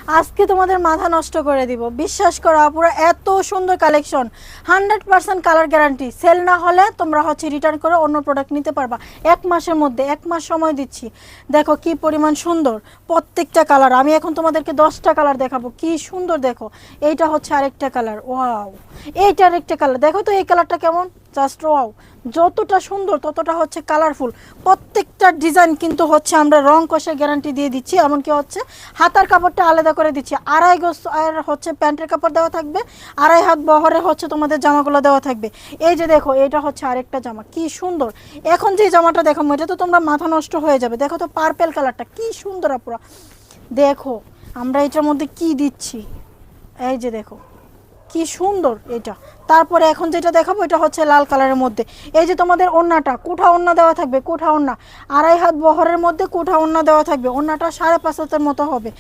আজকে তোমাদের মাথা নষ্ট করে দিব, বিশ্বাস করো আপুরা, এত সুন্দর কালেকশন। 100% colour guarantee. সেল না হলে তোমরা হচ্ছে রিটার্ন করে অন্য প্রোডাক্ট নিতে পারবা 1 মাসের মধ্যে। 1 মাস সময় দিচ্ছি। দেখো কি পরিমাণ সুন্দর প্রত্যেকটা কালার। আমি এখন তোমাদেরকে 10টা কালার দেখাবো, কি সুন্দর দেখো। এইটা হচ্ছে আরেকটা কালার, ওয়াও। এইটা আরেকটা কালার, দেখো তো এই কালারটা কেমন, জাস্ট ওয়াও। যতটা সুন্দর ততটা হচ্ছে কালারফুল। প্রত্যেকটা ডিজাইন কিন্তু হচ্ছে আমরা রং কষের গ্যারান্টি দিয়ে দিচ্ছি। এমনকি হচ্ছে হাতার কাপড়টা আলাদা করে দিচ্ছি, 2.5 গজ আর হচ্ছে প্যান্টের কাপড় দেওয়া থাকবে, 2.5 হাত বহরে হচ্ছে তোমাদের জামাগুলো দেওয়া থাকবে। এই যে দেখো, এটা হচ্ছে আরেকটা জামা, কি সুন্দর। এখন যে জামাটা দেখো, এটা তো তোমরা মাথা নষ্ট হয়ে যাবে। দেখো তো পার্পেল কালারটা কি সুন্দর আপুরা। দেখো আমরা এটার মধ্যে কি দিচ্ছি, এই যে দেখো কি সুন্দর এটা। তারপরে এখন যেটা দেখাবো এটা হচ্ছে লাল কালারের মধ্যে। এই যে তোমাদের ওড়নাটা, কোঠা ওড়না দেওয়া থাকবে, কোঠা ওড়না 2.5 হাত বহরের মধ্যে কোঠা ওড়না দেওয়া থাকবে। ওড়নাটা 5.5 হাতের মতো হবে।